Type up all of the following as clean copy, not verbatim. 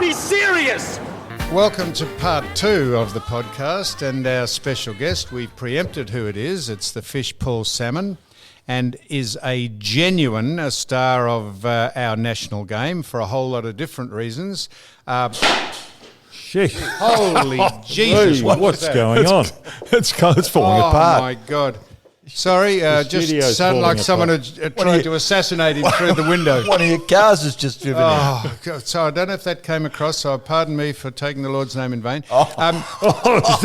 be serious! Welcome to part 2 of the podcast, and our special guest, we've preempted who it is. It's the fish Paul Salmon, and is a genuine star of our national game for a whole lot of different reasons. Sheesh. Holy Jesus, What's going on? It's falling apart. Oh my God. Sorry, just studio's sounded like falling someone apart. had tried to assassinate him through the window. One of your cars has just driven in. Oh, God. So I don't know if that came across, so pardon me for taking the Lord's name in vain. As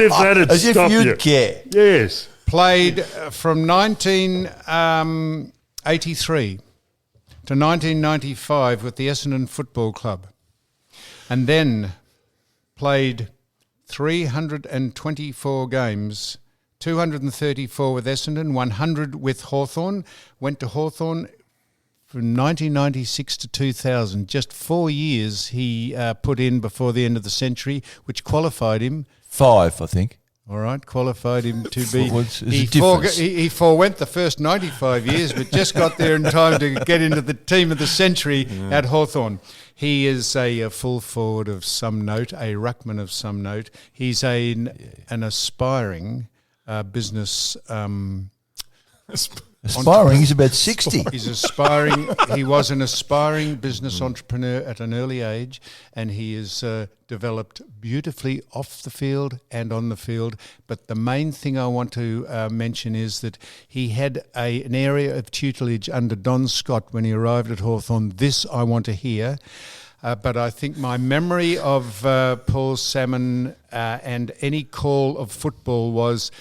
if that had As if stopped you'd you. care. Yes. Played from 1983 to 1995 with the Essendon Football Club, and then played 324 games, 234 with Essendon, 100 with Hawthorn. Went to Hawthorn from 1996 to 2000. Just 4 years he put in before the end of the century, which qualified him. 5, I think. All right, qualified him to be. There's a He difference. forewent the first 95 years, but just got there in time to get into the team of the century at Hawthorn. He is a full forward of some note, a ruckman of some note. He's an aspiring business. Aspiring, he's about 60. He's aspiring. He was an aspiring business entrepreneur at an early age, and he has developed beautifully off the field and on the field. But the main thing I want to mention is that he had an area of tutelage under Don Scott when he arrived at Hawthorn. This I want to hear. But I think my memory of Paul Salmon and any call of football was,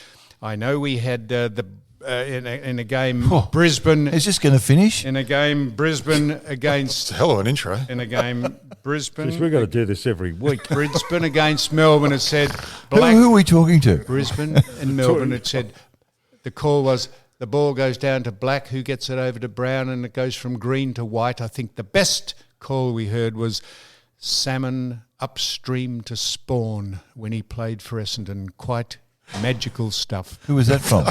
I know we had in a game Brisbane. Is this going to finish? In a game Brisbane against. It's a hell of an intro. In a game Brisbane. We've got to do this every week. Brisbane against Melbourne. It said Who are we talking to? Brisbane and Melbourne. It said the call was the ball goes down to black. Who gets it over to brown? And it goes from green to white. I think the best call we heard was Salmon upstream to Spawn when he played for Essendon. Quite magical stuff. Who was that from?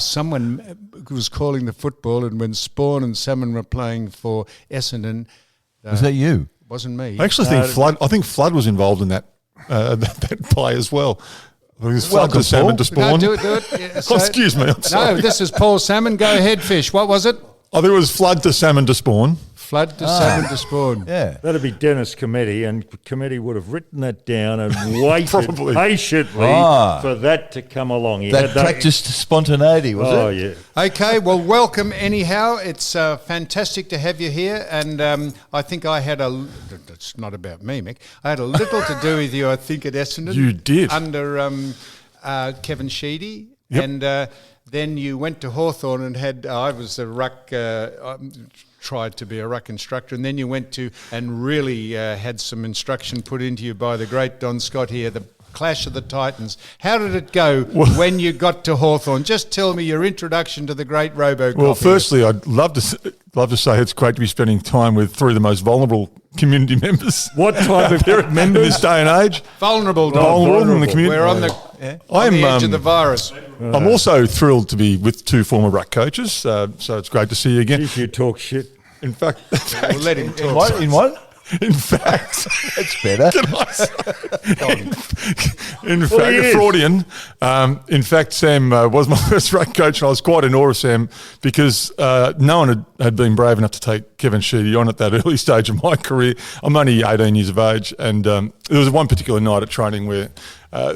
Someone was calling the football, and when Spawn and Salmon were playing for Essendon, Was that you? wasn't me. I actually think Flood was involved in that that play as well. I think it was Flood to Salmon to Spawn. No, do it. Yeah, Oh, excuse me, I'm sorry. No, this is Paul Salmon. Go ahead, Fish. What was it? I think it was Flood to Salmon to Spawn. Flood to Salmon to Spawn. Yeah. That'd be Dennis Committee, and Committee would have written that down and waited Probably. patiently for that to come along. He That had practiced spontaneity, was Oh, it? yeah. Okay, well, welcome anyhow. It's fantastic to have you here, and I think I had it's not about me, Mick. I had a little to do with you, I think, at Essendon. You did. Under Kevin Sheedy. Yep. And then you went to Hawthorn and I was a ruck, tried to be a ruck instructor, and then you went to and really had some instruction put into you by the great Don Scott here, the Clash of the Titans. How did it go when you got to Hawthorn? Just tell me your introduction to the great Robo. Well, firstly, I'd love to say it's great to be spending time with 3 of the most vulnerable community members. What type of in this day and age? Vulnerable, Don. Vulnerable in the community. We're on the edge of the virus. I'm also thrilled to be with 2 former ruck coaches, so it's great to see you again. If you talk shit. In fact, We'll let him talk. In what? In fact, that's better. Freudian. In fact, Sam was my first ruck coach, and I was quite in awe of Sam because no one had been brave enough to take Kevin Sheedy on at that early stage of my career. I'm only 18 years of age, and there was one particular night at training where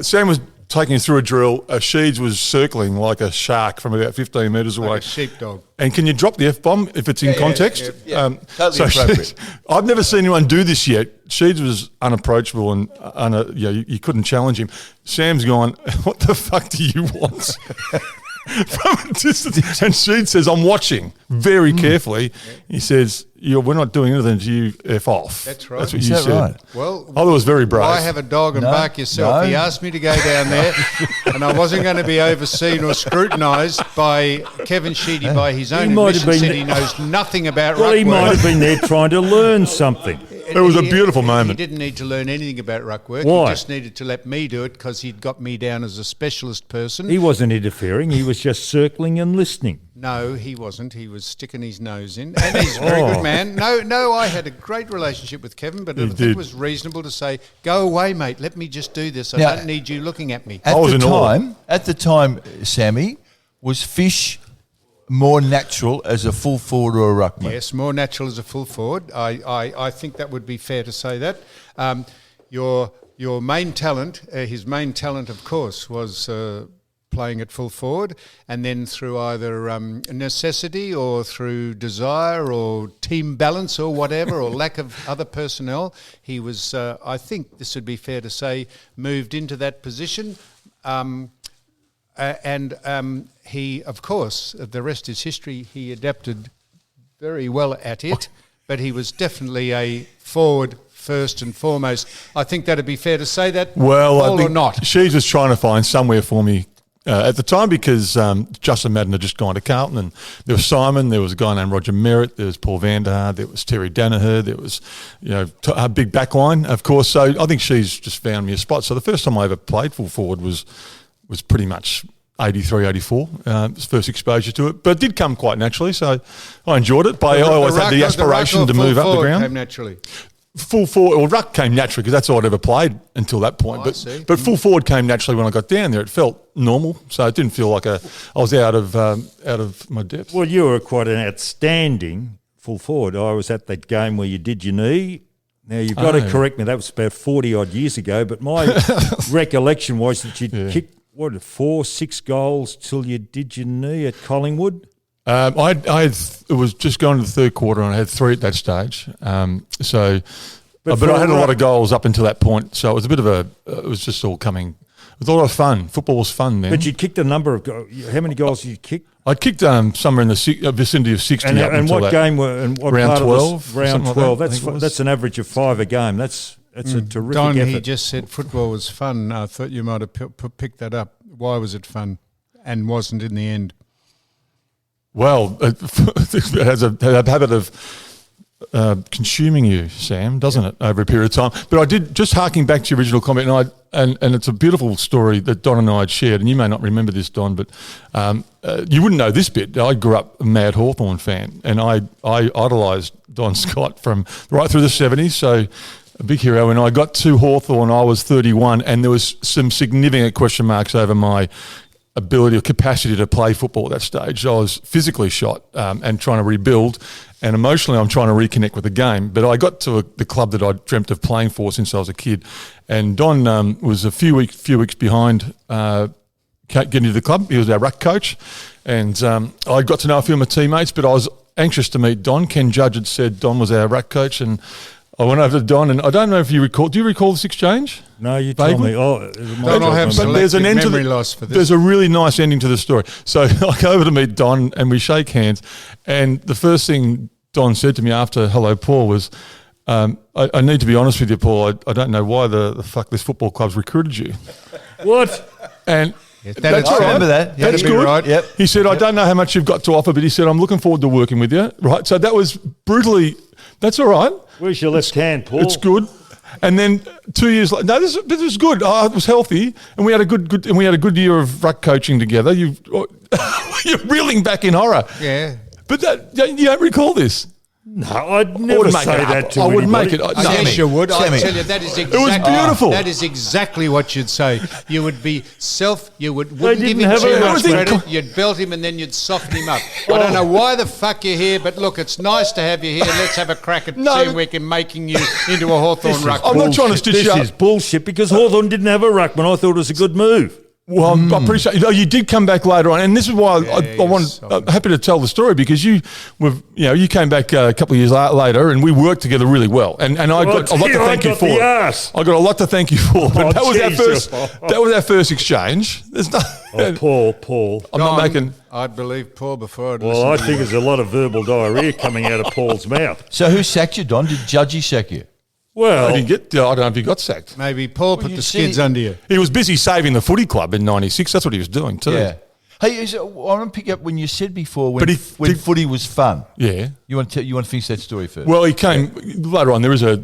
Sam was taking us through a drill. Sheeds was circling like a shark from about 15 metres away. Like a sheepdog. And can you drop the F-bomb if it's in context? Totally appropriate. I've never seen anyone do this yet. Sheeds was unapproachable and you couldn't challenge him. Sam's gone, what the fuck do you want? From a distance. And Sheed says, I'm watching very carefully. He says, we're not doing anything to you F off. That's right. That's what Is you that said. right? Well, I thought it was very brave. Why have a dog and bark yourself? He asked me to go down there, and I wasn't going to be overseen or scrutinised by Kevin Sheedy by his own admission. Said he knows nothing about ruck he work. might have been there trying to learn something. It was a beautiful moment. He didn't need to learn anything about ruck work. Why? He just needed to let me do it because he'd got me down as a specialist person. He wasn't interfering. He was just circling and listening. No, he wasn't. He was sticking his nose in. And he's a very good man. No, I had a great relationship with Kevin, but I think it was reasonable to say, go away, mate. Let me just do this. I don't need you looking at me. At the time, Sammy, was Fish more natural as a full forward or a ruckman? Yes, more natural as a full forward. I think that would be fair to say that. Your main talent, his main talent, of course, was playing at full forward, and then through either necessity or through desire or team balance or whatever, or lack of other personnel, he was, I think this would be fair to say, moved into that position. And he, of course, the rest is history, he adapted very well at it, but he was definitely a forward first and foremost. I think that'd be fair to say that, well, Paul, I think or not. She's was trying to find somewhere for me at the time, because Justin Madden had just gone to Carlton, and there was Simon, there was a guy named Roger Merritt, there was Paul Vanderhaar, there was Terry Danaher, there was a big backline, of course. So I think she's just found me a spot. So the first time I ever played full forward was pretty much 83, 84, first exposure to it. But it did come quite naturally, so I enjoyed it. But I always had the aspiration to move up the ground. Came naturally. Full forward, or ruck came naturally, because that's all I'd ever played until that point. But full forward came naturally when I got down there. It felt normal, so it didn't feel like I was out of my depth. Well, you were quite an outstanding full forward. I was at that game where you did your knee. Now, you've got to correct me. That was about 40-odd years ago, but my recollection was that you kicked, 4-6 goals till you did your knee at Collingwood? It was just going to the third quarter, and I had 3 at that stage. But I had a lot of goals up until that point, so it was a bit of it was just all coming. It was a lot of fun. Football was fun then. But you kicked a number of goals. How many goals did you kick? I kicked somewhere in the vicinity of 60. And what game were? And what round part 12? Round 12. Like that's an average of 5 a game. That's a terrific Don, effort. he just said football was fun. I thought you might have picked that up. Why was it fun and wasn't in the end? Well, it has a habit of consuming you, Sam, doesn't it, over a period of time? But I did, just harking back to your original comment, and it's a beautiful story that Don and I had shared, and you may not remember this, Don, but you wouldn't know this bit. I grew up a mad Hawthorn fan, and I idolised Don Scott from right through the 70s, so a big hero. When I got to Hawthorn, I was 31, and there was some significant question marks over my ability or capacity to play football at that stage. I was physically shot and trying to rebuild, and emotionally I'm trying to reconnect with the game. But I got to the club that I'd dreamt of playing for since I was a kid, and Don was a few weeks behind getting to the club. He was our ruck coach, and I got to know a few of my teammates, but I was anxious to meet Don. Ken Judge had said Don was our ruck coach, and I went over to Don, and I don't know if you recall. Do you recall this exchange? No, you told me. Don't I have there's an end to memory loss for this? There's a really nice ending to the story. So I go over to meet Don, and we shake hands. And the first thing Don said to me after "Hello, Paul" was, "I need to be honest with you, Paul. I don't know why the fuck this football club's recruited you." What? And that's all right. Remember that? That's good. Right. Yep. He said, "I don't know how much you've got to offer, but he said I'm looking forward to working with you." Right. So that was brutally. That's all right. Where's your left hand, Paul? It's good. And then 2 years later, no, this was good. I was healthy, and we had a good year of ruck coaching together. You're reeling back in horror. Yeah. But you don't recall this. No, I'd never say that to I would anybody. make it. Yes, you would. I Sammy. tell you, that is exactly. It was beautiful. That is exactly what you'd say. You would be You wouldn't give didn't him have too a- much Everything- credit. You'd belt him, and then you'd soften him up. I don't know why the fuck you're here, but look, it's nice to have you here. Let's have a crack at No. seeing we can making you into a Hawthorn ruck. I'm not trying to stitch This you up. is bullshit because Hawthorn didn't have a ruckman. I thought it was a good move. Well, I appreciate you did come back later on, and this is why I'm happy to tell the story, because you came back a couple of years later, and we worked together really well, and I got a lot to thank you for. I got a lot to thank you for. But that was our first exchange. There's no. Paul. I'm not making. I'd believe Paul before I'd Well, I listen to think there's a lot of verbal diarrhea coming out of Paul's mouth. So who sacked you, Don? Did Judgy sack you? Well, I don't know if he got sacked. Maybe Paul put you the see- skids under you. He was busy saving the footy club in '96. That's what he was doing too. Yeah. Hey, I want to pick up when you said before when But when footy was fun. Yeah. You want to finish that story first? Well, he came later on. There is a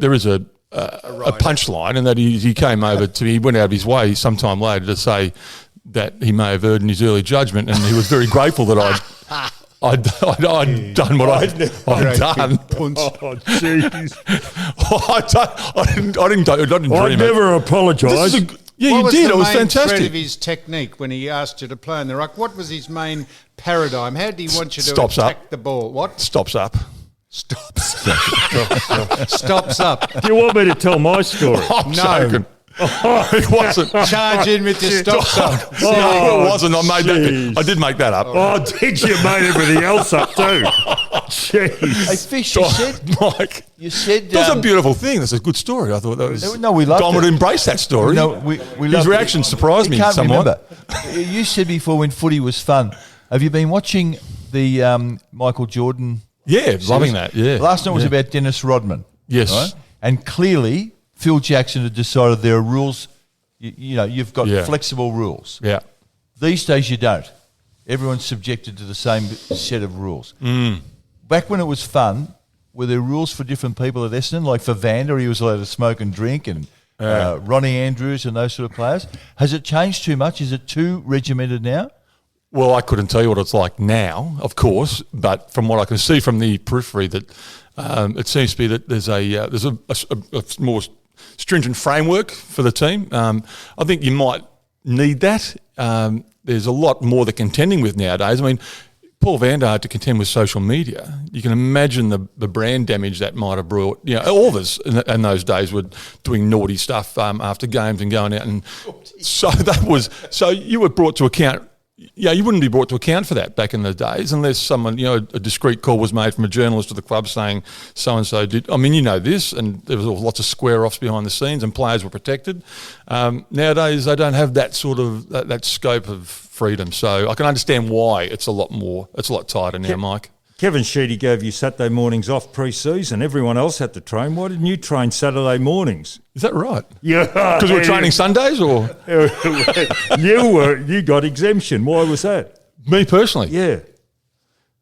punchline, and that he came over to me. He went out of his way sometime later to say that he may have erred in his early judgment, and he was very grateful that I'd done what I'd done. Oh, jeez. I didn't dream I it. never apologise. Yeah, What you was did. the It was main thread fantastic. of his technique when he asked you to play in the ruck? What was his main paradigm? How did he want you to Stops attack up. the ball? What? Stops up. Stops. Stops up. Do you want me to tell my story? I'm No. joking. It wasn't. Charge in with your stops up. No, it wasn't. I made jeez. that. I did make that up. Oh, did you made everything else up too? Hey, Jeez. Fish, you said... Mike, You said... that's a beautiful thing. That's a good story. I thought that was. No, we loved Dom it. would embrace that story. No, we His loved it. reaction surprised You me can't somewhat. remember. You said before when footy was fun. Have you been watching the Michael Jordan... Yeah, loving that. Yeah. Last night was about Dennis Rodman. Yes. Right? And clearly, Phil Jackson had decided there are rules. You know, you've got Yeah. flexible rules. Yeah. These days, you don't. Everyone's subjected to the same set of rules. Back when it was fun, were there rules for different people at Essendon? Like for Vander, he was allowed to smoke and drink, and Ronnie Andrews and those sort of players. Has it changed too much? Is it too regimented now? Well, I couldn't tell you what it's like now, of course, but from what I can see from the periphery, that it seems to be that there's a more stringent framework for the team. I think you might need that. There's a lot more they're contending with nowadays. I mean, Paul Vander had to contend with social media. You can imagine the brand damage that might have brought. You know, all of us in those days were doing naughty stuff after games and going out, and so you were brought to account. Yeah, you wouldn't be brought to account for that back in the days unless someone, you know, a discreet call was made from a journalist to the club saying so-and-so did. I mean, you know this, and there was lots of square-offs behind the scenes and players were protected. Nowadays, they don't have that sort of, that scope of freedom. So I can understand why it's a lot tighter now, Mike. Kevin Sheedy gave you Saturday mornings off pre-season. Everyone else had to train. Why didn't you train Saturday mornings? Is that right? Yeah, Because we're training Sundays, or you got exemption. Why was that? me personally? Yeah,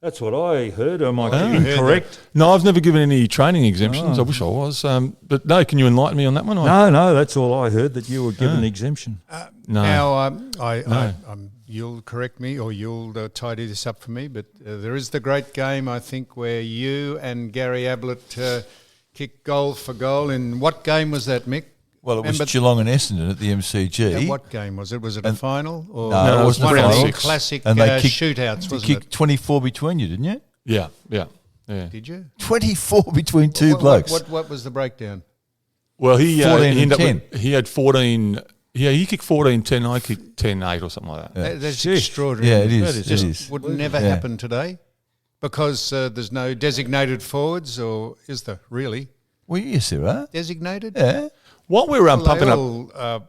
that's what I heard. Am I incorrect? No, I've never given any training exemptions. I wish I was. But no, can you enlighten me on that one? No, that's all I heard, that you were given exemption. No. Now, you'll correct me or you'll tidy this up for me, but there is the great game, I think, where you and Gary Ablett kicked goal for goal. In what game was that, Mick? Well, it was Geelong and Essendon at the MCG. Yeah, what game was it? Was it a final? Or No, it wasn't one a of final. the classic And they shootouts, You wasn't kicked it? 24 between you, didn't you? Yeah. Did you? 24 between two blokes. What was the breakdown? Well, he 14 he and ended 10. up with, he had 14. Yeah, he kicked 14-10. I kicked 10-8 or something like that. That's Jeez. extraordinary. Yeah, it is. That It is is. Would never Yeah. happen today because there's no designated forwards, or is there really? Well, yes, there are. Designated? Yeah. What we were pumping They up. all are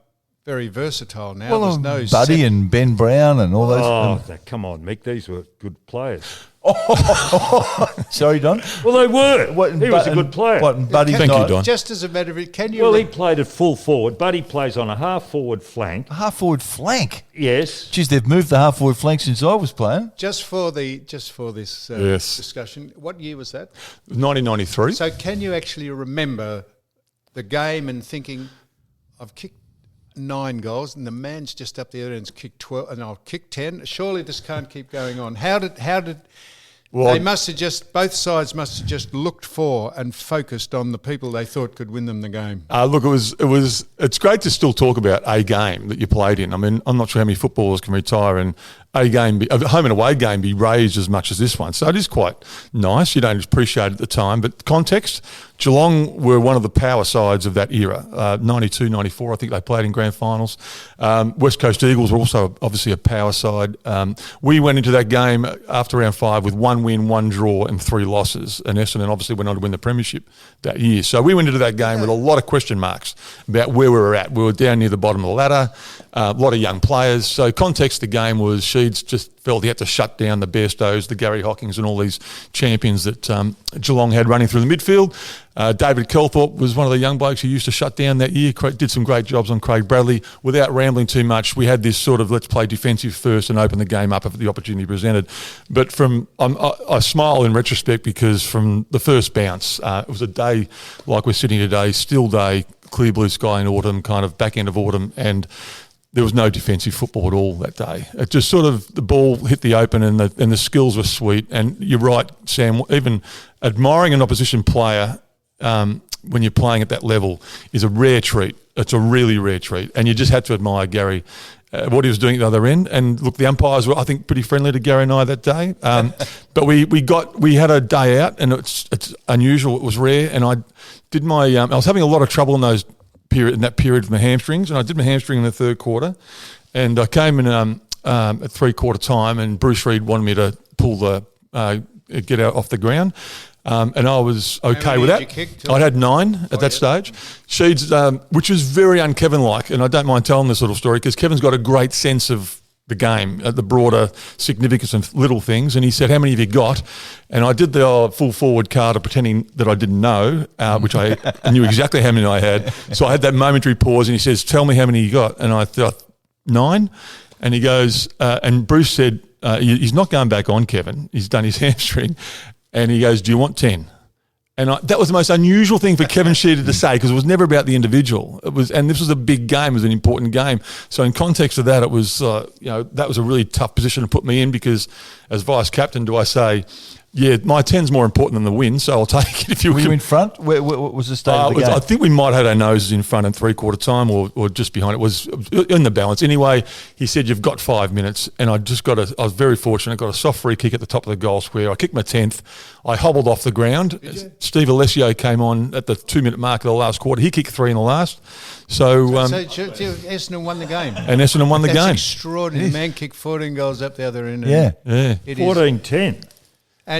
very versatile now. Well, there's no Buddy set- and Ben Brown and all those. Come on, Mick. These were good players. Sorry, Don. Well, they were. What, He was a good player. What, and Buddy Thank you, Knight? Don. Just as a matter of it, can you? Well, he played at full forward, but he plays on a half-forward flank. Half forward flank. Yes. Geez, they've moved the half forward flank since I was playing. just for this Yes. discussion, what year was that? 1993. So, can you actually remember the game and thinking, I've kicked 9 goals, and the man's just up there and's kicked 12, and I'll kick 10. Surely this can't keep going on. How did? Well, They must have both sides must have just looked for and focused on the people they thought could win them the game. Look, it's great to still talk about a game that you played in. I mean, I'm not sure how many footballers can retire and a home and away game be raised as much as this one. So it is quite nice. You don't appreciate it at the time. But context, Geelong were one of the power sides of that era. 92, 94, I think they played in grand finals. West Coast Eagles were also obviously a power side. We went into that game after round 5 with 1 win, 1 draw and 3 losses. And Essendon obviously went on to win the premiership that year. So we went into that game with a lot of question marks about where we were at. We were down near the bottom of the ladder, a lot of young players. So context of the game was Sheeds just felt he had to shut down the Bairstows, the Gary Hockings and all these champions that Geelong had running through the midfield. David Kelthorpe was one of the young blokes who used to shut down that year, did some great jobs on Craig Bradley. Without rambling too much, we had this sort of let's play defensive first and open the game up if the opportunity presented. But I smile in retrospect because from the first bounce, it was a day like we're sitting today, still day, clear blue sky in autumn, kind of back end of autumn, and there was no defensive football at all that day. It just sort of, the ball hit the open and the skills were sweet. And you're right, Sam, even admiring an opposition player when you're playing at that level is a rare treat. It's a really rare treat. And you just had to admire Gary, what he was doing at the other end. And look, the umpires were, I think, pretty friendly to Gary and I that day. But we had a day out, and it's unusual. It was rare. And I did I was having a lot of trouble in that period with my hamstrings, and I did my hamstring in the third quarter. And I came in at 3/4 time, and Bruce Reid wanted me to pull get out off the ground. And I was okay with that. I had 9 at that stage. Sheeds, which was very un-Kevin-like, and I don't mind telling this little story because Kevin's got a great sense of the game, the broader significance of little things. And he said, "How many have you got?" And I did the full forward card of pretending that I didn't know, which I knew exactly how many I had. So I had that momentary pause, and he says, "Tell me how many you got." And I thought, 9. And he goes, and Bruce said, he's not going back on, Kevin. He's done his hamstring. And he goes, "Do you want 10? And that was the most unusual thing for Kevin Sheahan to say because it was never about the individual. And this was a big game. It was an important game. So in context of that, it was, that was a really tough position to put me in because as vice captain, do I say, yeah, my 10's more important than the win, so I'll take it if you Were you in front? What was the state of the game? I think we might have had our noses in front in 3/4 time or just behind. It was in the balance. Anyway, he said, "You've got 5 minutes." And I was very fortunate. I got a soft free kick at the top of the goal square. I kicked my 10th. I hobbled off the ground. Steve Alessio came on at the 2-minute mark of the last quarter. He kicked 3 in the last. So Essendon won the game. And Essendon won the game. That's extraordinary. Man kicked 14 goals up the other end. Yeah. 14-10.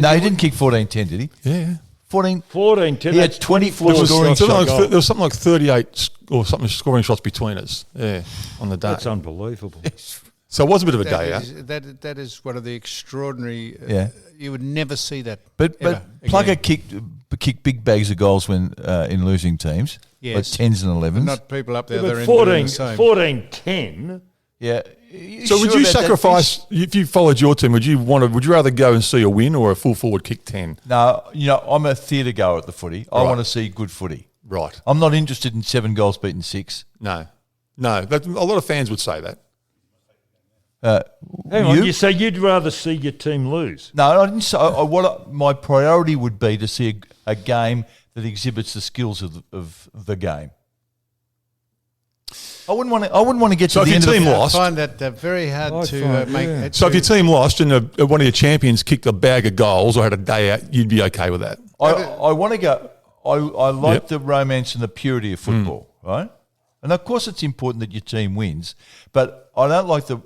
No, he didn't kick 14-10, did he? Yeah. 14-10. He had 24 There was scoring shots. there was something like 38 or something scoring shots between us. Yeah, on the day. That's unbelievable. So it was a bit of a day out. That is one of the extraordinary. Yeah. You would never see that. But Plugger kicked big bags of goals when in losing teams. Yes. Like 10s and 11s. Not people up the Yeah, other but end. 14-10. Yeah. So would you sacrifice if you followed your team? Would you rather go and see a win or a full forward kick 10? No, I'm a theatre goer at the footy. I want to see good footy. Right. I'm not interested in 7 goals beaten 6. No. A lot of fans would say that. Hang on, you say you'd rather see your team lose? No, I didn't say. My priority would be to see a game that exhibits the skills of the game. I wouldn't want to get to the end of the team lost. I find that very hard to make. So if your team lost and one of your champions kicked a bag of goals or had a day out, you'd be okay with that. I want to go. I like the romance and the purity of football, right? And of course, it's important that your team wins, but I don't like the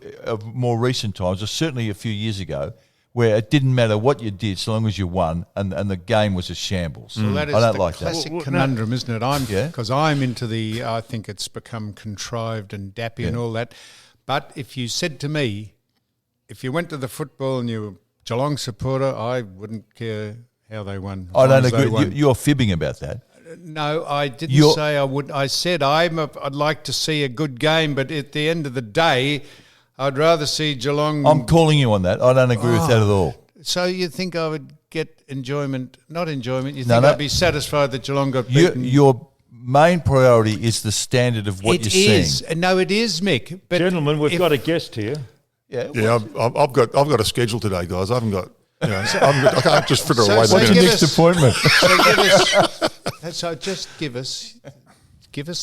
more recent times, or certainly a few years ago, where it didn't matter what you did so long as you won, and the game was a shambles. Well, that is I don't the like classic that. conundrum, isn't it? Because I'm into I think it's become contrived and dappy and all that. But if you said to me, if you went to the football and you were a Geelong supporter, I wouldn't care how they won. I don't agree. You're fibbing about that. No, I didn't say I would. I said I'd like to see a good game, but at the end of the day, I'd rather see Geelong. I'm calling you on that. I don't agree with that at all. So you think I would get enjoyment? Not enjoyment. You think I'd be satisfied that Geelong got beaten? Your main priority is the standard of what you're seeing. No, it is, Mick. But gentlemen, we've got a guest here. Yeah, I've got a schedule today, guys. I haven't got. I can't just fritter away. What's your next appointment? So just give us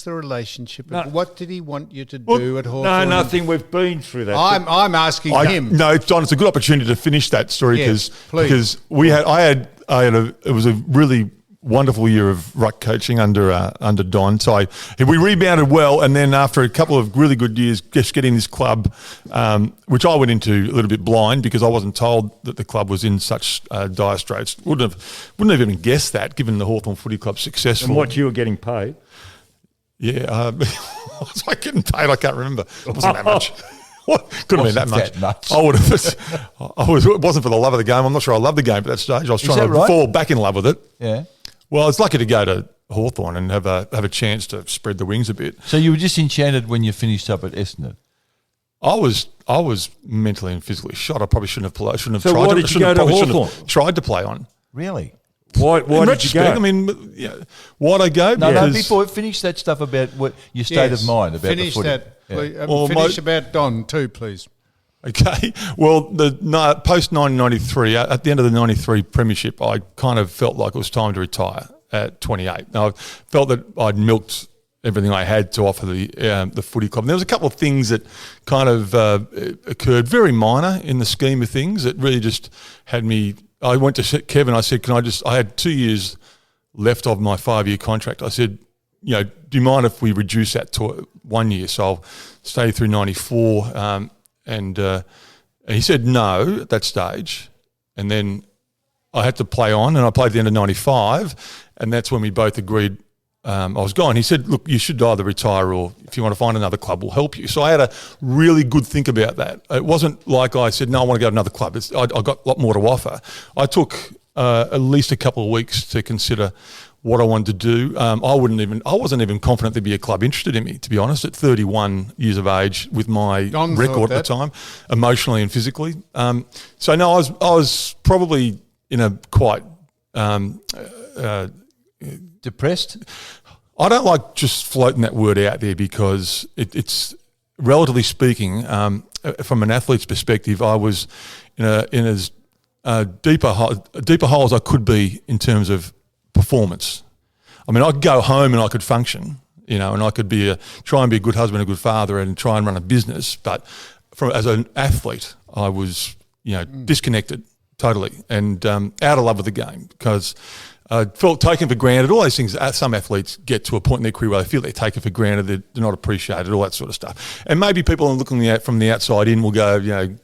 the relationship. What did he want you to do at Hawthorn? No, nothing. We've been through that. I'm asking him. No, John, it's a good opportunity to finish that story because it was a really wonderful year of ruck coaching under Don. So we rebounded well, and then after a couple of really good years, just getting this club, which I went into a little bit blind because I wasn't told that the club was in such dire straits. Wouldn't have even guessed that, given the Hawthorn Footy Club's successful. And what you were getting paid? Yeah, was I getting paid? I can't remember. It wasn't that much. Couldn't have been that much. I would have. It wasn't for the love of the game. I'm not sure I loved the game at that stage. I was trying to fall back in love with it. Yeah. Well, I was lucky to go to Hawthorn and have a chance to spread the wings a bit. So you were just enchanted when you finished up at Essendon? I was mentally and physically shot. I probably shouldn't have played. So why did you go to Hawthorn? Tried to play on. Really? Why In did you retrospect, go? I mean, yeah, why'd I go? No, Because- before finish that stuff about what your state of mind about finish the footy. that. Yeah. Please. Well, Finish about Don too, please. Okay. Well, post 1993, at the end of the 93 premiership, I kind of felt like it was time to retire at 28. Now, I felt that I'd milked everything I had to offer the footy club. And there was a couple of things that kind of occurred, very minor in the scheme of things, that really just had me. I went to Kevin. I said, I had 2 years left of my 5-year contract. I said, do you mind if we reduce that to 1 year? So I'll stay through 94. And he said no at that stage. And then I had to play on, and I played the end of 95. And that's when we both agreed I was gone. He said, look, you should either retire, or if you want to find another club, we'll help you. So I had a really good think about that. It wasn't like I said, no, I want to go to another club. I got a lot more to offer. I took at least a couple of weeks to consider what I wanted to do. I wasn't even confident there'd be a club interested in me, to be honest, at 31 years of age with my Don record at the time, emotionally and physically. So no, I was probably in a quite Depressed? I don't like just floating that word out there, because it's relatively speaking, from an athlete's perspective, I was in as deeper hole as I could be in terms of performance. I mean, I could go home and I could function, and I could try and be a good husband, a good father, and try and run a business. But as an athlete, I was, disconnected totally, and out of love with the game, because I felt taken for granted. All those things, some athletes get to a point in their career where they feel they're taken for granted, they're not appreciated, all that sort of stuff. And maybe people looking at from the outside in will go,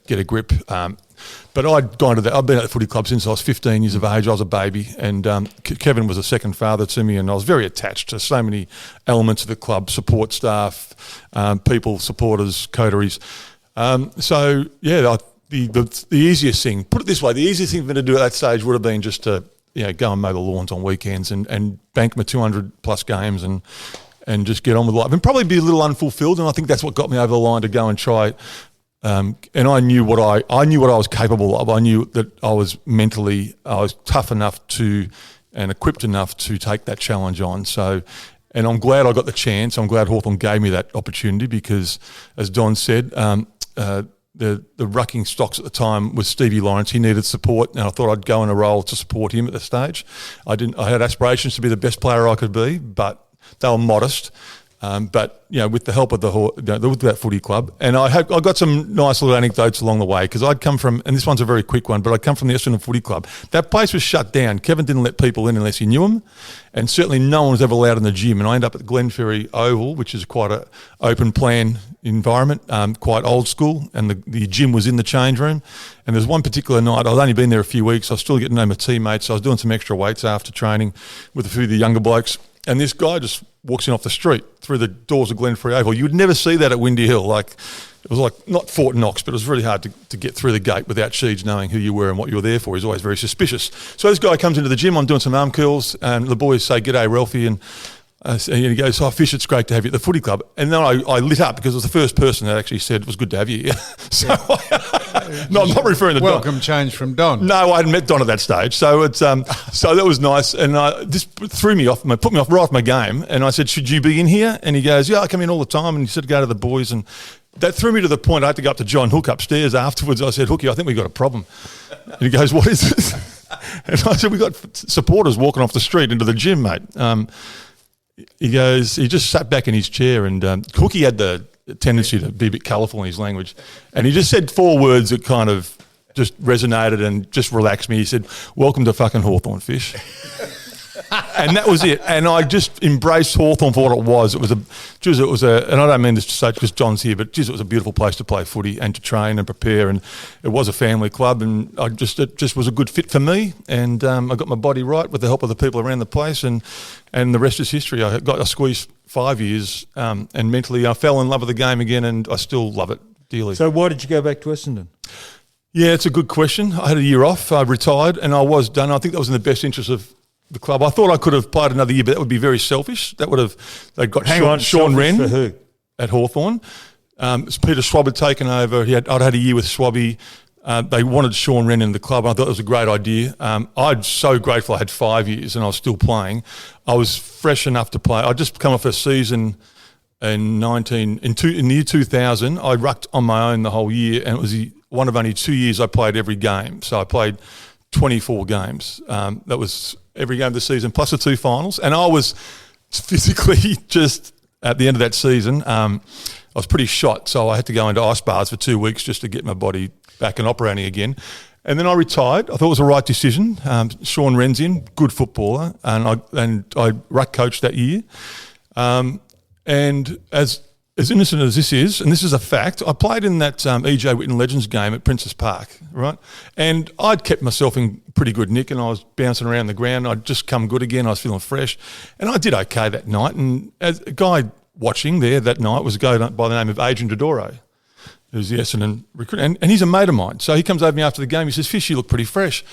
get a grip. But I'd gone to that. I've been at the footy club since I was 15 years of age. I was a baby, and Kevin was a second father to me, and I was very attached to so many elements of the club: support staff, people, supporters, coteries. The easiest thing, put it this way, the easiest thing for me to do at that stage would have been just to go and mow the lawns on weekends and bank my 200 plus games and just get on with life, and probably be a little unfulfilled. And I think that's what got me over the line to go and try. And I knew what I was capable of. I knew that I was tough enough and equipped enough to take that challenge on. So, and I'm glad I got the chance. I'm glad Hawthorn gave me that opportunity, because, as Don said, the rucking stocks at the time was Stevie Lawrence. He needed support, and I thought I'd go in a role to support him at the stage. I had aspirations to be the best player I could be, but they were modest. But with the help of with that footy club, and I got some nice little anecdotes along the way, because I'd come from, and this one's a very quick one, but I'd come from the Essendon Footy Club. That place was shut down. Kevin didn't let people in unless he knew them, and certainly no one was ever allowed in the gym. And I ended up at Glenferrie Oval, which is quite an open plan environment, quite old school, and the gym was in the change room. And there's one particular night, I'd only been there a few weeks, I was still getting to know my teammates, so I was doing some extra weights after training with a few of the younger blokes, and this guy just walks in off the street through the doors of Glenferrie Oval. You would never see that at Windy Hill. It was like not Fort Knox, but it was really hard to get through the gate without Sheeds knowing who you were and what you were there for. He's always very suspicious. So this guy comes into the gym, I'm doing some arm curls, and the boys say, "G'day, Ralphie," and he goes, "Oh, Fish, it's great to have you at the footy club." And then I lit up, because it was the first person that actually said it was good to have you here. So, no, I'm not referring to Welcome Don. change from Don. No, I hadn't met Don at that stage. So it's so that was nice, and this threw me off, put me off right off my game. And I said, "Should you be in here?" And he goes, "Yeah, I come in all the time." And he said, "Go to the boys." And that threw me to the point I had to go up to John Hook upstairs afterwards. I said, "Hookie, I think we've got a problem." And he goes, "What is this?" And I said, "We got supporters walking off the street into the gym, mate." He goes, he just sat back in his chair, and Hookie had the tendency to be a bit colourful in his language, and he just said 4 words that kind of just resonated and just relaxed me. He said, "Welcome to fucking Hawthorn, Fish." And that was it. And I just embraced Hawthorn for what it was. It was and I don't mean this to say because John's here, but it was a beautiful place to play footy and to train and prepare. And it was a family club, and it just was a good fit for me. And I got my body right with the help of the people around the place, and the rest is history. I squeezed 5 years, and mentally I fell in love with the game again, and I still love it dearly. So why did you go back to Essendon? Yeah, it's a good question. I had a year off. I retired, and I was done. I think that was in the best interest of the club. I thought I could have played another year, but that would be very selfish. They'd got Sean Wren for who? at Hawthorn. Peter Schwab had taken over. I'd had a year with Schwabby. They wanted Sean Wren in the club. I thought it was a great idea. I'm so grateful I had 5 years and I was still playing. I was fresh enough to play. I'd just come off a season in the year 2000. I rucked on my own the whole year, and it was one of only 2 years I played every game. So I played 24 games. That was every game of the season plus the 2 finals. And I was physically just at the end of that season, I was pretty shot. So I had to go into ice baths for 2 weeks just to get my body back and operating again. And then I retired. I thought it was the right decision. Sean Wren's in, good footballer, and I ruck coached that year. And as innocent as this is, and this is a fact, I played in that E.J. Whitten Legends game at Princess Park, right? And I'd kept myself in pretty good nick, and I was bouncing around the ground. I'd just come good again. I was feeling fresh. And I did okay that night. And as a guy watching there that night was a guy by the name of Adrian Dodoro, who's the Essendon recruit. And he's a mate of mine. So he comes over to me after the game. He says, "Fish, you look pretty fresh."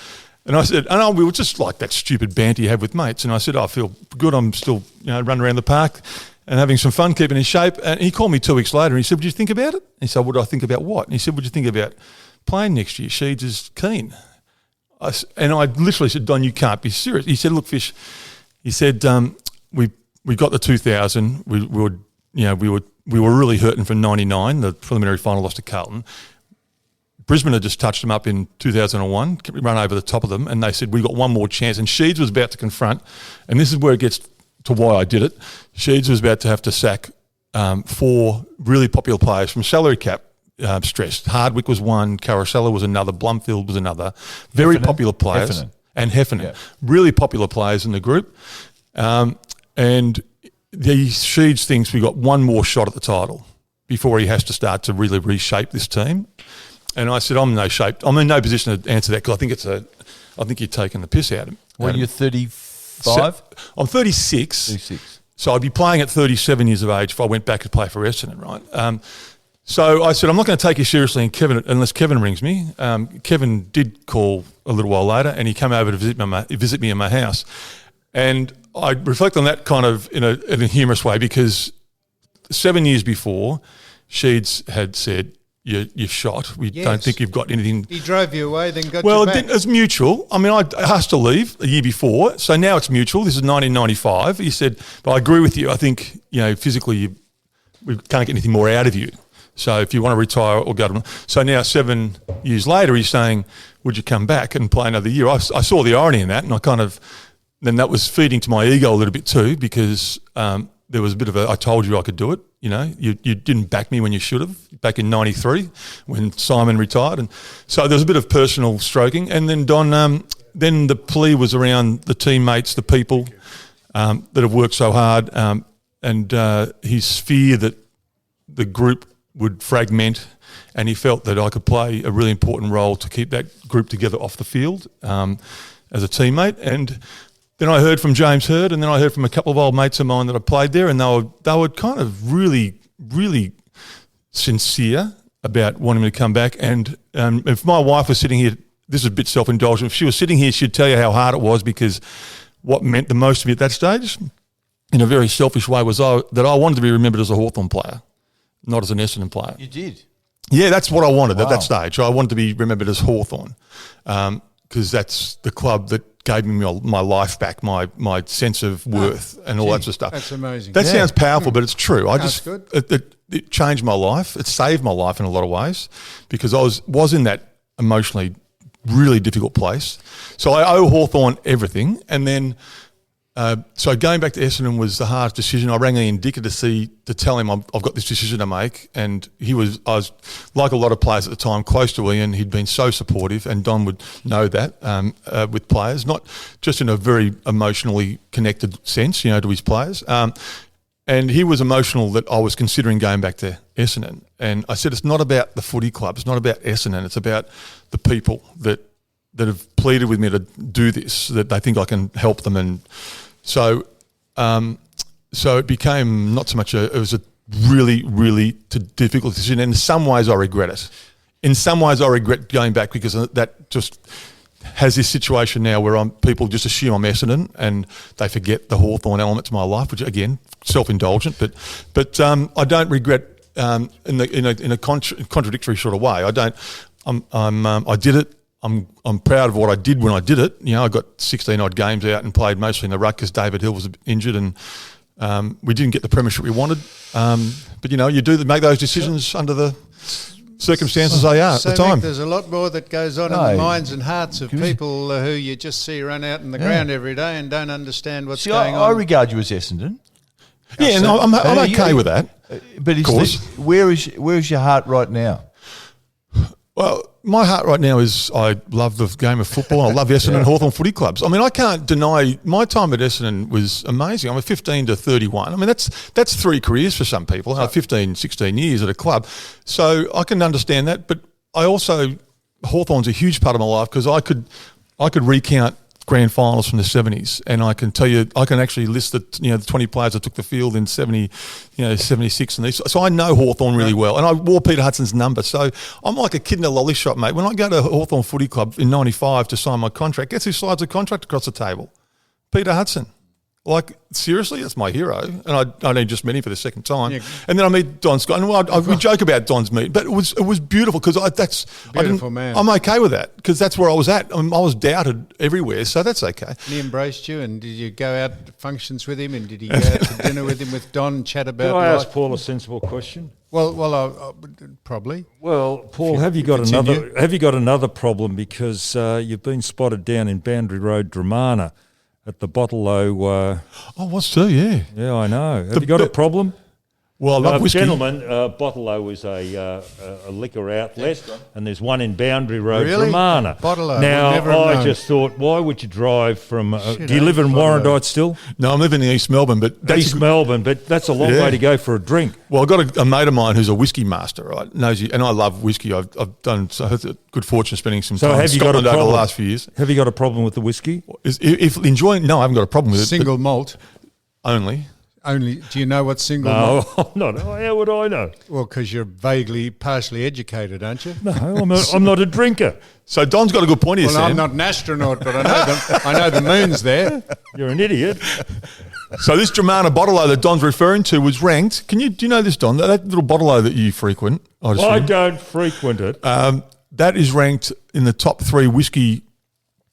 And I said, we were just like that stupid banter you have with mates. And I said, "I feel good. I'm still running around the park and having some fun, keeping in shape." And he called me 2 weeks later and he said, "Would you think about it?" And he said, "What do I think about what?" And he said, "Would you think about playing next year? Sheeds is keen." And I literally said, "Don, you can't be serious." He said, "Look, Fish," he said, we got the 2000. We were really hurting for 99, the preliminary final loss to Carlton. Brisbane had just touched them up in 2001, run over the top of them, and they said, "We got one more chance." And Sheeds was about to confront, and this is where it gets to why I did it. Sheeds was about to have to sack 4 really popular players from salary cap stress. Hardwick was one, Carousella was another, Blumfield was another. Very popular players. And Heffernan. Yeah. Really popular players in the group. And the Sheeds thinks we got one more shot at the title before he has to start to really reshape this team. And I said, I'm in no position to answer that because I think you're taking the piss out of him. Well, you're 35? I'm 36. 36. So I'd be playing at 37 years of age if I went back to play for Essendon, right? So I said, I'm not going to take you seriously unless Kevin rings me. Kevin did call a little while later and he came over to visit me in my house. And I reflect on that kind of in a humorous way because 7 years before, Sheeds had said, you're shot. We don't think you've got anything. He drove you away, then got you back. Well, it was mutual. I mean, I asked to leave a year before, so now it's mutual. This is 1995. He said, but I agree with you. I think, physically we can't get anything more out of you. So if you want to retire or go to... So now 7 years later, he's saying, would you come back and play another year? I saw the irony in that, and I kind of... Then that was feeding to my ego a little bit too because there was a bit of I told you I could do it. You didn't back me when you should have back in 93 when Simon retired. And so there was a bit of personal stroking. And then then the plea was around the teammates, the people that have worked so hard and his fear that the group would fragment and he felt that I could play a really important role to keep that group together off the field as a teammate. And then I heard from James Hird, and then I heard from a couple of old mates of mine that I played there, and they were kind of really, really sincere about wanting me to come back. And if my wife was sitting here, this is a bit self-indulgent, if she was sitting here, she'd tell you how hard it was because what meant the most to me at that stage, in a very selfish way, was that I wanted to be remembered as a Hawthorn player, not as an Essendon player. You did? Yeah, that's what I wanted at that stage. I wanted to be remembered as Hawthorn because that's the club that gave me my life back, my sense of worth and all that sort of stuff. That's amazing. That sounds powerful, but it's true. Good. It changed my life. It saved my life in a lot of ways because I was in that emotionally really difficult place. So I owe Hawthorn everything. And then so going back to Essendon was the hardest decision. I rang Ian Dicker to tell him I've got this decision to make, and I was like a lot of players at the time, close to Ian. He'd been so supportive, and Don would know that with players, not just in a very emotionally connected sense, to his players. And he was emotional that I was considering going back to Essendon. And I said, it's not about the footy club, it's not about Essendon, it's about the people that have pleaded with me to do this, that they think I can help them. And so it became not so much it was a really, really difficult decision. And in some ways I regret it. In some ways I regret going back because that just has this situation now where people just assume I'm Essendon and they forget the Hawthorn element to my life, which again, self-indulgent, but I don't regret in a contradictory sort of way. I did it. I'm proud of what I did when I did it. I got 16 odd games out and played mostly in the ruck because David Hill was injured, and we didn't get the premiership we wanted. But you do make those decisions under the circumstances they are at the time. Mick, there's a lot more that goes on in the minds and hearts of people who you just see run out in the ground every day and don't understand what's going on. I regard you as Essendon. Yeah, and I'm okay with that. But where is your heart right now? Well, my heart right now is I love the game of football. I love Essendon and Hawthorn footy clubs. I mean, I can't deny my time at Essendon was amazing. I'm a 15 to 31. I mean, that's 3 careers for some people, 15, 16 years at a club. So I can understand that. But I also, Hawthorn's a huge part of my life because I could recount grand finals from the 70s, and I can tell you, I can actually list the 20 players that took the field in 76 and these. So I know Hawthorn really well, and I wore Peter Hudson's number. So I'm like a kid in a lolly shop, mate. When I go to Hawthorn Footy Club in 95 to sign my contract, guess who slides a contract across the table? Peter Hudson. Like, seriously, that's my hero. And I only just met him for the second time. Yeah. And then I meet Don Scott. And we joke about Don's meet, but it was beautiful because man. I'm okay with that because that's where I was at. I was doubted everywhere, so that's okay. And he embraced you, and did you go out to functions with him, and did he go out to dinner with him with Don, chat about Can I ask Paul a sensible question? Well, I probably. Well, Paul, have you got another problem because you've been spotted down in Boundary Road, Dramana, at the Bottle-O. What's so? Yeah. Yeah, I know. Have you got a problem? Well, I love whiskey. Gentlemen, Bottle-O is a liquor outlet, and there's one in Boundary Road, really? Dramana. Bottle-O. Now, I just thought, why would you drive from... do you live in Warrandyte still? No, I'm living in East Melbourne. But Melbourne, but that's a long way to go for a drink. Well, I've got a mate of mine who's a whiskey master, right? Knows you, and I love whiskey. I've done good fortune spending some time in Scotland over the last few years. Have you got a problem with the whiskey? If enjoying... No, I haven't got a problem with it. Single malt? Only. Do you know what single malt? No, I'm not. How would I know? Well, because you're partially educated, aren't you? No, I'm not a drinker. So Don's got a good point here, Sam. I'm not an astronaut, but I know the moon's there. You're an idiot. So this Dramana Bottle-O that Don's referring to was ranked. Do you know this, Don? That little Bottle-O that you frequent. I don't frequent it. That is ranked in the top 3 whiskey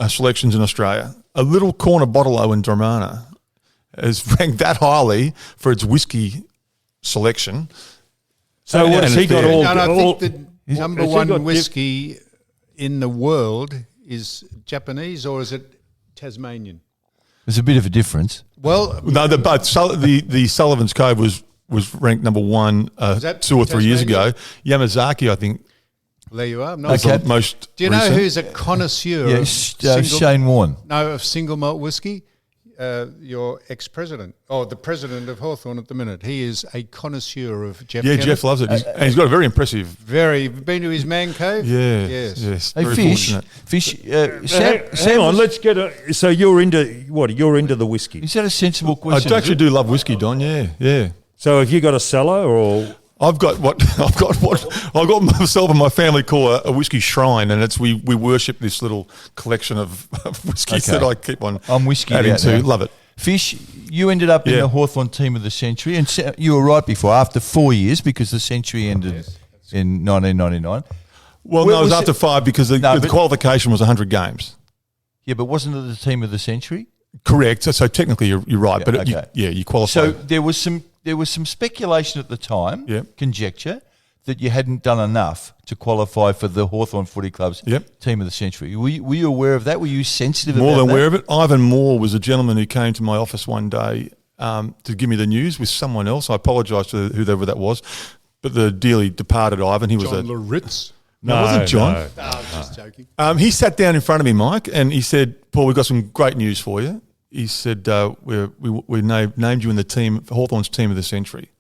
selections in Australia. A little corner Bottle-O in Dramana is ranked that highly for its whiskey selection. So what has he got all... And I think the number one whiskey in the world is Japanese, or is it Tasmanian? There's a bit of a difference. Well... No, they're both. The Sullivan's Cove was ranked number 1 2 or 3 years ago. Yamazaki, I think. Well, there you are. Okay. Most Do you know recent. who's a connoisseur Yeah, of Shane Warne. No, of single malt whiskey? Your ex-president, the president of Hawthorn at the minute. He is a connoisseur of Jeff. Yeah, Jeff loves it. And he's got a very impressive... Been to his man cave? Yeah. Yes. Hey, very Fish. fortunate. Hang on, let's get a... So you're into... What, you're into the whiskey? Is that a sensible question? I actually do love whiskey, Don, yeah. So have you got a cellar or... I've got myself and my family call a whiskey shrine, and we worship this little collection of whiskies that I keep on. I'm whiskey adding to. now. Love it. Fish, you ended up in the Hawthorn team of the century, and you were right before, after 4 years, because the century ended in 1999. Well, no, it was after 5 because the qualification was 100 games. Yeah, but wasn't it the team of the century? Correct. So technically, you're right, but you qualified. So there was some speculation at the time, conjecture, that you hadn't done enough to qualify for the Hawthorn Footy Club's team of the century. Were you aware of that? Were you sensitive about that? More than aware of it. Ivan Moore was a gentleman who came to my office one day to give me the news with someone else. I apologise to whoever that was, but the dearly departed Ivan. He was John Loritz. No, it wasn't John. No, I was just joking. He sat down in front of me, Mike, and he said, "Paul, we've got some great news for you." He said, we named you in the team, Hawthorn's team of the century.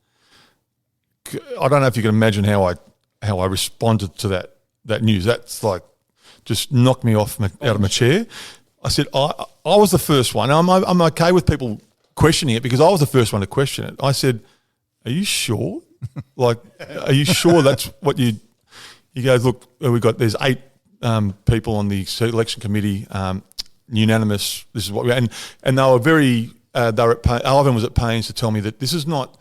I don't know if you can imagine how I responded to that news. That's like just knocked me out of my chair. I said, I was the first one. I'm okay with people questioning it because I was the first one to question it. I said, "Are you sure? Are you sure that's what you?" He goes, "Look, there's 8 people on the selection committee." Unanimous. This is what we and they were very. Ivan was at pains to tell me that this is not.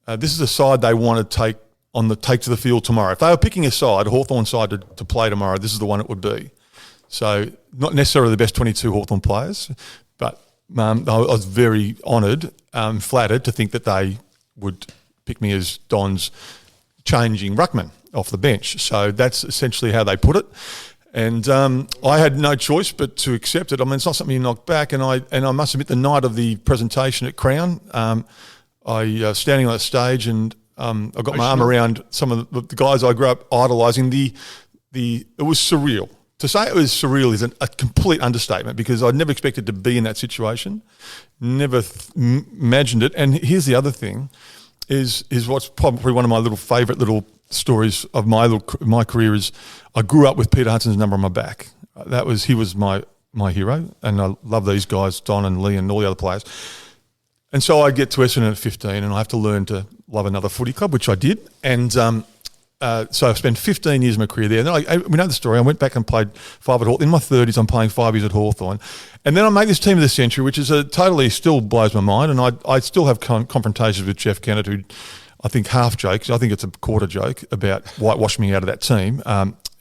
This is a side they want to take on the take to the field tomorrow. If they were picking a side, a Hawthorn side to play tomorrow, this is the one it would be. So not necessarily the best 22 Hawthorn players, but I was very honoured, flattered to think that they would pick me as Don's changing ruckman off the bench. So that's essentially how they put it. And I had no choice but to accept it. I mean, it's not something you knock back. And I must admit, the night of the presentation at Crown, I standing on that stage and I got my arm around some of the guys I grew up idolising. It was surreal. To say it was surreal is a complete understatement because I'd never expected to be in that situation, never imagined it. And here's the other thing, is what's probably one of my little favourite little stories of my career is I grew up with Peter Hudson's number on my back. He was my hero, and I love these guys, Don and Lee and all the other players. And so I get to Essendon at 15 and I have to learn to love another footy club, which I did. And so I spent 15 years of my career there. And then we know the story. I went back and played 5 at Hawthorn. In my 30s, I'm playing 5 years at Hawthorn. And then I make this team of the century, which is totally still blows my mind. And I still have confrontations with Jeff Kennett, who I think half jokes. I think it's a quarter joke about whitewashing me out of that team.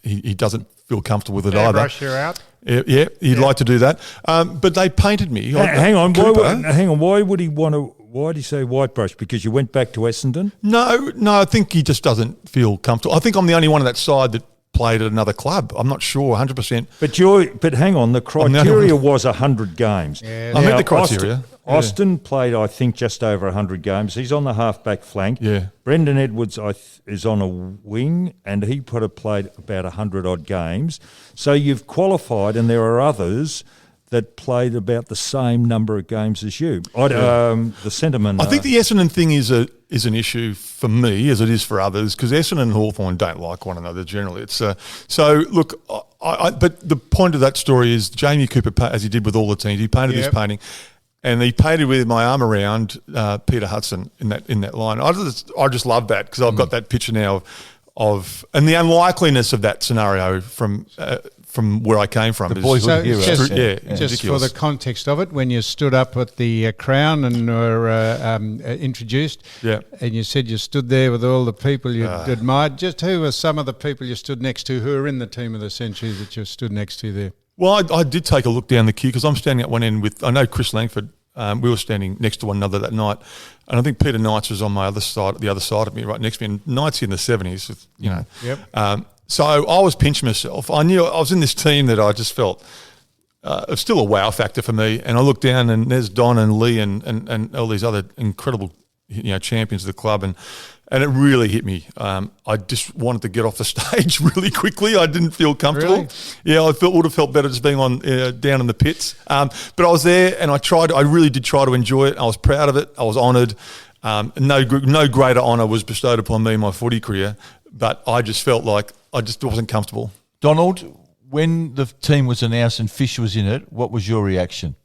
He doesn't feel comfortable with it either. Brush you out. Yeah, he'd like to do that. But they painted me. Hang on. Why would he want to? Why did he say whitebrush? Because you went back to Essendon? No. I think he just doesn't feel comfortable. I think I'm the only one on that side that played at another club. I'm not sure 100%. But hang on, the criteria was 100 games. Yeah, I met the criteria. Austin played, I think, just over 100 games. He's on the half-back flank. Yeah. Brendan Edwards is on a wing, and he played about 100-odd games. So you've qualified, and there are others that played about the same number of games as you. The sentiment. I think the Essendon thing is an issue for me as it is for others because Essendon and Hawthorn don't like one another generally. It's so look. But the point of that story is Jamie Cooper, as he did with all the teams, he painted this painting. And he painted with my arm around Peter Hudson in that line. I just love that because I've got that picture now and the unlikeliness of that scenario from where I came from. The boyhood hero. Just for the context of it, when you stood up at the Crown and were introduced, and you said you stood there with all the people you admired, just who were some of the people you stood next to who are in the team of the century that you stood next to there? Well, I did take a look down the queue because I'm standing at one end with, I know Chris Langford, we were standing next to one another that night, and I think Peter Knights was on the other side of me, right next to me, and Knights in the 70s, you know. Yep. So I was pinching myself. I knew I was in this team that I just felt it was still a wow factor for me, and I looked down and there's Don and Lee and all these other incredible champions of the club, and it really hit me. I just wanted to get off the stage really quickly. I didn't feel comfortable. Really? Yeah, would have felt better just being on down in the pits. But I was there, and I really did try to enjoy it. I was proud of it. I was honoured. No greater honour was bestowed upon me in my footy career. But I just felt like I just wasn't comfortable. Donald, when the team was announced and Fish was in it, what was your reaction?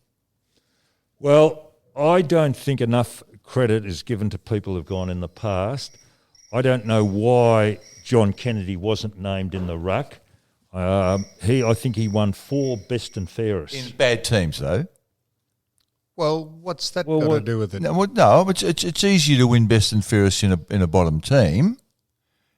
Well, I don't think enough credit is given to people who've gone in the past. I don't know why John Kennedy wasn't named in the ruck. I think he won 4 best and fairest. In bad teams, though. Well, what's that got to do with it? No, it's easier to win best and fairest in a bottom team.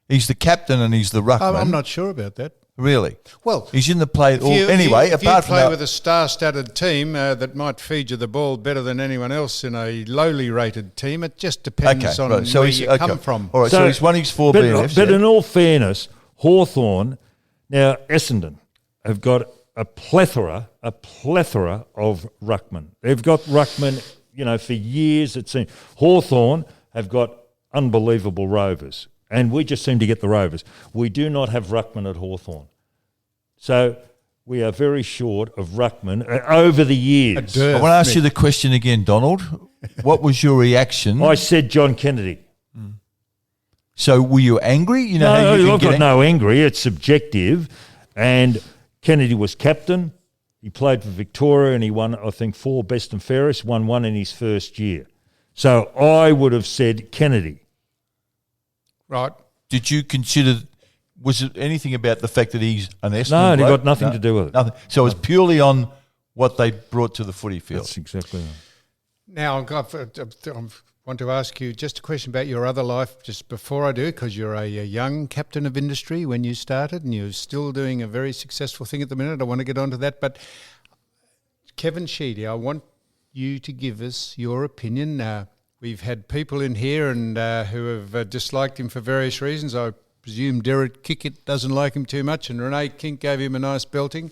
He's the captain and he's the ruckman. I'm not sure about that. Really? Well, he's in the play. If you play with a star-studded team that might feed you the ball better than anyone else in a lowly rated team, it just depends on where you come from. All right, so he's won his 4 BFs. But in all fairness, Hawthorn, now Essendon, have got a plethora of ruckmen. They've got ruckmen, for years it seems. Hawthorn have got unbelievable rovers. And we just seem to get the rovers. We do not have ruckman at Hawthorn. So we are very short of ruckman over the years. I want to ask you the question again, Donald. What was your reaction? I said John Kennedy. So were you angry? No, I've got no angry. It's subjective. And Kennedy was captain. He played for Victoria and he won, I think, 4 best and fairest, won 1 in his first year. So I would have said Kennedy. Right. Did you consider, was it anything about the fact that he's an Essendon No, it bloke? got nothing to do with it. Nothing. So it was purely on what they brought to the footy field. That's exactly right. Now, want to ask you just a question about your other life just before I do, because you're a young captain of industry when you started and you're still doing a very successful thing at the minute. I want to get onto that. But Kevin Sheedy, I want you to give us your opinion. We've had people in here and who have disliked him for various reasons. I presume Derek Kickett doesn't like him too much and Renee Kink gave him a nice belting.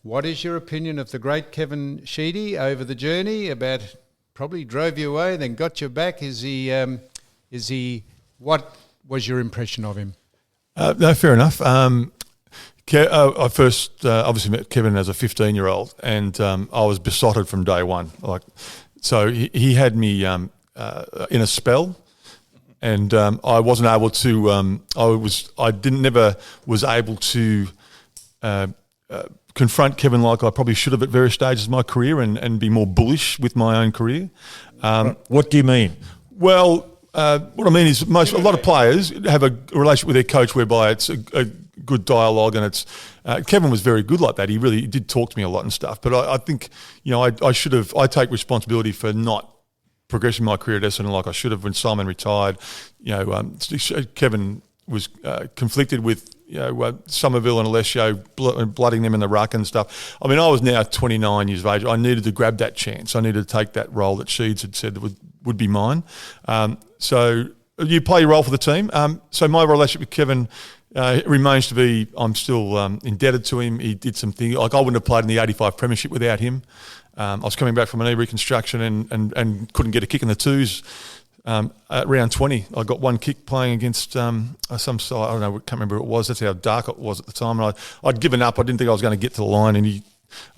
What is your opinion of the great Kevin Sheedy over the journey? About probably drove you away, then got you back. Is he? What was your impression of him? No, fair enough. I first obviously met Kevin as a 15-year-old, and I was besotted from day one. So he had me in a spell, and I wasn't able to. I never was able to confront Kevin like I probably should have at various stages of my career, and be more bullish with my own career. What do you mean? Well, what I mean is a lot of players have a relationship with their coach whereby it's a good dialogue, and it's Kevin was very good like that. He really did talk to me a lot and stuff. But I think I should have. I take responsibility for not progressing my career at Essendon like I should have when Simon retired. Kevin was conflicted with Somerville and Alessio, blooding them in the ruck and stuff. I mean, I was now 29 years of age. I needed to grab that chance. I needed to take that role that Sheeds had said would be mine. So you play your role for the team. So my relationship with Kevin remains to be, I'm still indebted to him. He did some things, like I wouldn't have played in the 85 premiership without him. I was coming back from a knee reconstruction and couldn't get a kick in the twos. At round 20, I got one kick playing against some side. I don't know, can't remember who it was. That's how dark it was at the time. And I'd given up. I didn't think I was going to get to the line. And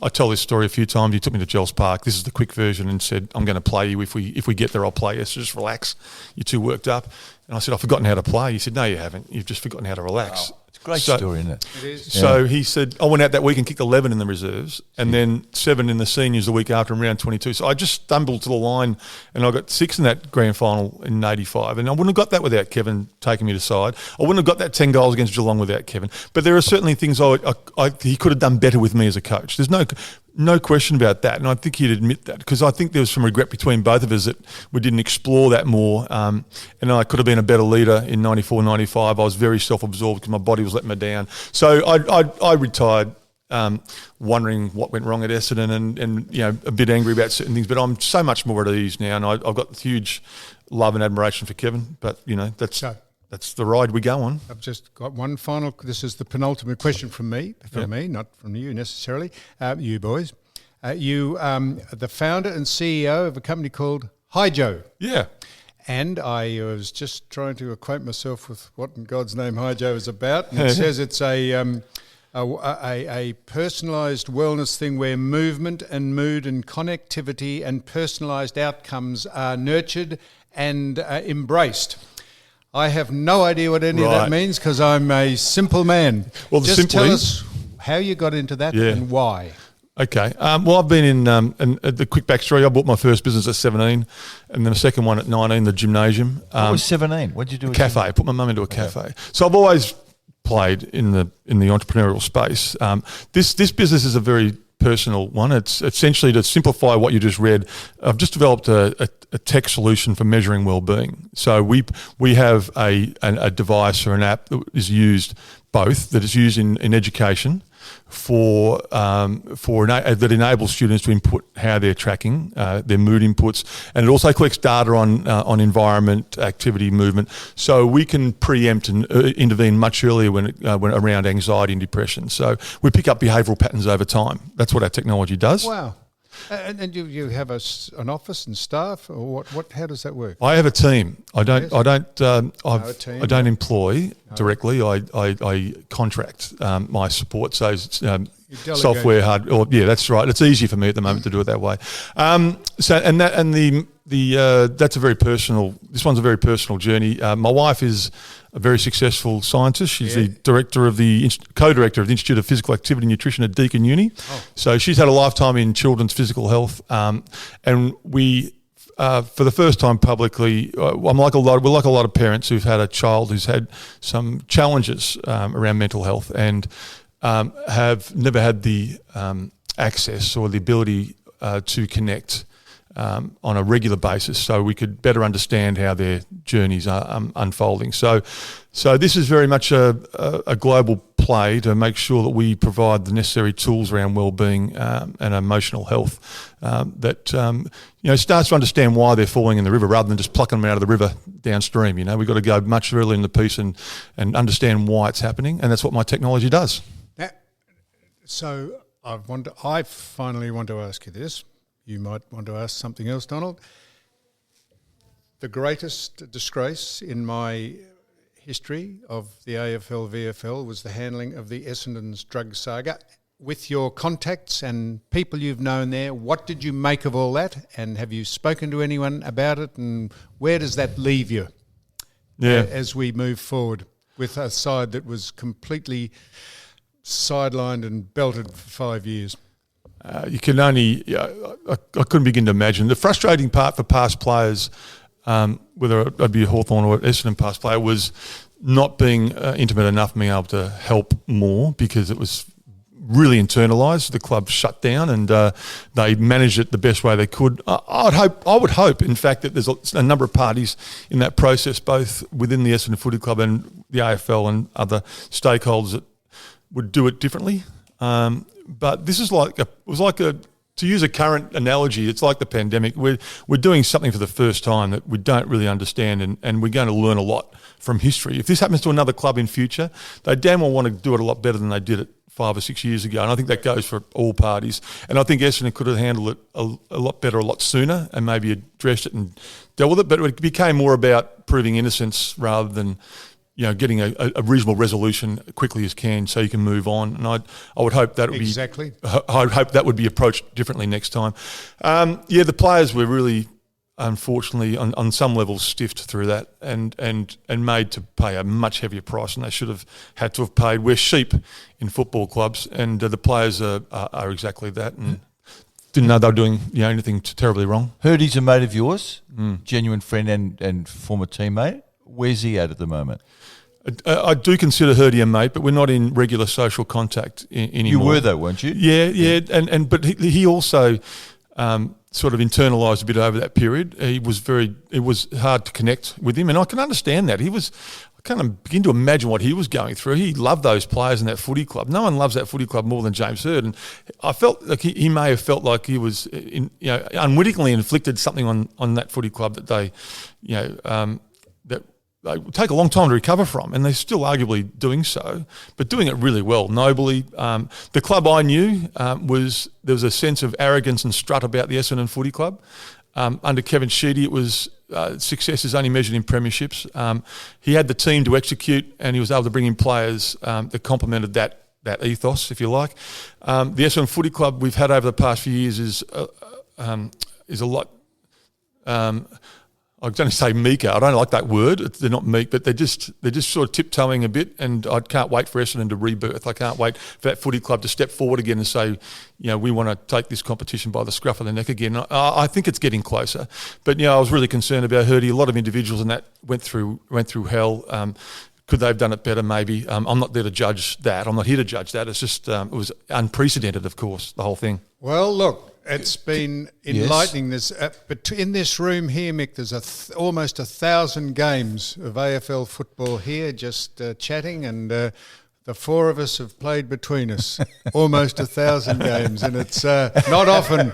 I tell this story a few times. He took me to Jells Park. This is the quick version, and said, "I'm going to play you if we get there. I'll play you. So just relax. You're too worked up." And I said, "I've forgotten how to play." He said, "No, you haven't. You've just forgotten how to relax." Wow. It's a great story, isn't it? It is. So he said, I went out that week and kicked 11 in the reserves, and then 7 in the seniors the week after in round 22. So I just stumbled to the line, and I got 6 in that grand final in 85. And I wouldn't have got that without Kevin taking me to side. I wouldn't have got that 10 goals against Geelong without Kevin. But there are certainly things he could have done better with me as a coach. There's no question about that, and I think he'd admit that, because I think there was some regret between both of us that we didn't explore that more, and I could have been a better leader in 94, 95. I was very self-absorbed because my body was letting me down. So I retired wondering what went wrong at Essendon and a bit angry about certain things, but I'm so much more at ease now, and I've got huge love and admiration for Kevin, but that's the ride we go on. I've just got one final. This is the penultimate question from me, not from you necessarily. You boys, you the founder and CEO of a company called Hi Joe. Yeah. And I was just trying to acquaint myself with what in God's name Hi Joe is about. And it says it's a personalised wellness thing where movement and mood and connectivity and personalised outcomes are nurtured and embraced. I have no idea what any of that means because I'm a simple man. Well, just tell us how you got into that and why. Okay. Well, I've been in the quick backstory. I bought my first business at 17, and then the second one at 19, the gymnasium. What was 17? What did you do? A cafe. I put my mum into a cafe. So I've always played in the entrepreneurial space. This business is a very personal one. It's essentially, to simplify what you just read, I've just developed a tech solution for measuring well-being. So we have a device or an app that is used in education that enables students to input how they're tracking their mood inputs, and it also collects data on environment, activity, movement, so we can preempt and intervene much earlier when around anxiety and depression. So we pick up behavioural patterns over time. That's what our technology does. Wow. And you have an office and staff, or what? How does that work? I have a team. I don't employ directly. I contract my support. So software, that's right. It's easier for me at the moment to do it that way. That's a very personal. This one's a very personal journey. My wife is a very successful scientist. She's the co-director of the Institute of Physical Activity and Nutrition at Deakin Uni. So she's had a lifetime in children's physical health, and we, for the first time publicly, we're like a lot of parents who've had a child who's had some challenges around mental health, and have never had the access or the ability to connect on a regular basis, so we could better understand how their journeys are unfolding. So this is very much a global play to make sure that we provide the necessary tools around wellbeing and emotional health that starts to understand why they're falling in the river rather than just plucking them out of the river downstream. We've got to go much earlier in the piece and understand why it's happening, and that's what my technology does. So I finally want to ask you this. You might want to ask something else, Donald. The greatest disgrace in my history of the AFL VFL was the handling of the Essendon's drug saga. With your contacts and people you've known there, what did you make of all that? And have you spoken to anyone about it? And where does that leave you as we move forward with a side that was completely sidelined and belted for 5 years? You can only, I couldn't begin to imagine. The frustrating part for past players, whether it be a Hawthorn or Essendon past player, was not being intimate enough, being able to help more because it was really internalised. The club shut down and they managed it the best way they could. I would hope, in fact, that there's a number of parties in that process, both within the Essendon Footy Club and the AFL and other stakeholders that would do it differently. But this is to use a current analogy, it's like the pandemic. We're doing something for the first time that we don't really understand, and we're going to learn a lot from history. If this happens to another club in future, they damn well want to do it a lot better than they did it 5 or 6 years ago, and I think that goes for all parties. And I think Essendon could have handled it a lot better, a lot sooner, and maybe addressed it and dealt with it. But it became more about proving innocence rather than getting a reasonable resolution quickly as can, so you can move on. And I would hope that would exactly. I'd hope that would be approached differently next time. The players were really, unfortunately, on some levels, stiffed through that and made to pay a much heavier price than they should have had to have paid. We're sheep in football clubs, and the players are exactly that. And didn't know they were doing anything terribly wrong. Hurdy's a mate of yours, genuine friend and former teammate. Where's he at the moment? I do consider Hurdy a mate, but we're not in regular social contact anymore. You were though, weren't you? Yeah. But he also sort of internalised a bit over that period. It was hard to connect with him, and I can understand that. I kind of begin to imagine what he was going through. He loved those players in that footy club. No one loves that footy club more than James Hird, and I felt like he may have felt like he was unwittingly inflicted something on that footy club that they would take a long time to recover from, and they're still arguably doing so, but doing it really well, nobly. The club I knew there was a sense of arrogance and strut about the Essendon Footy Club. Under Kevin Sheedy, it was success is only measured in premierships. He had the team to execute, and he was able to bring in players that complemented that ethos, if you like. The Essendon Footy Club we've had over the past few years is a lot. I was going to say meeker. I don't like that word. They're not meek, but they're just sort of tiptoeing a bit. And I can't wait for Essendon to rebirth. I can't wait for that footy club to step forward again and say, we want to take this competition by the scruff of the neck again. I think it's getting closer. But I was really concerned about Hurdy. A lot of individuals in that went through hell. Could they have done it better? Maybe. I'm not there to judge that. I'm not here to judge that. It's just it was unprecedented, of course, the whole thing. Well, look. It's been enlightening. Yes. But in this room here, Mick, there's almost 1,000 games of AFL football here, just chatting, and the four of us have played between us almost 1,000 games, and it's not often.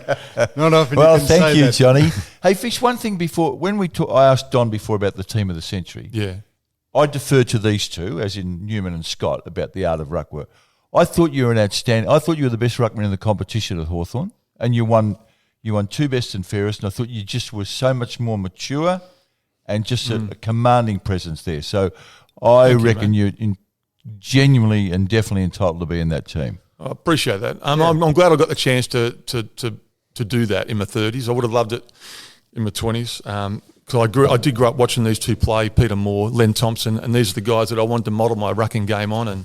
Well, thank you, Johnny. Hey, Fish. One thing before I asked Don before about the team of the century. Yeah, I deferred to these two, as in Newman and Scott, about the art of ruck work. I thought you were I thought you were the best ruckman in the competition at Hawthorn. And you won 2 best and fairest, and I thought you just were so much more mature and just a commanding presence there. So I reckon you're genuinely and definitely entitled to be in that team. I appreciate that. I'm glad I got the chance to do that in my 30s. I would have loved it in my 20s. Because I did grow up watching these two play, Peter Moore, Len Thompson, and these are the guys that I wanted to model my rucking game on. And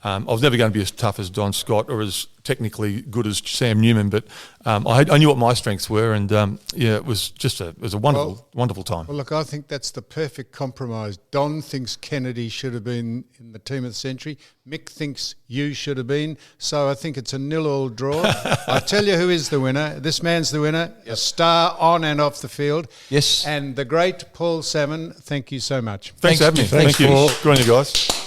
I was never going to be as tough as Don Scott or as technically good as Sam Newman, but I knew what my strengths were, and it was just a wonderful time. Well, look, I think that's the perfect compromise. Don thinks Kennedy should have been in the team of the century. Mick thinks you should have been. So I think it's a 0-0 draw. I tell you who is the winner. This man's the winner, a star on and off the field. Yes. And the great Paul Salmon, thank you so much. Thanks for having me. Thank you. Good on you guys.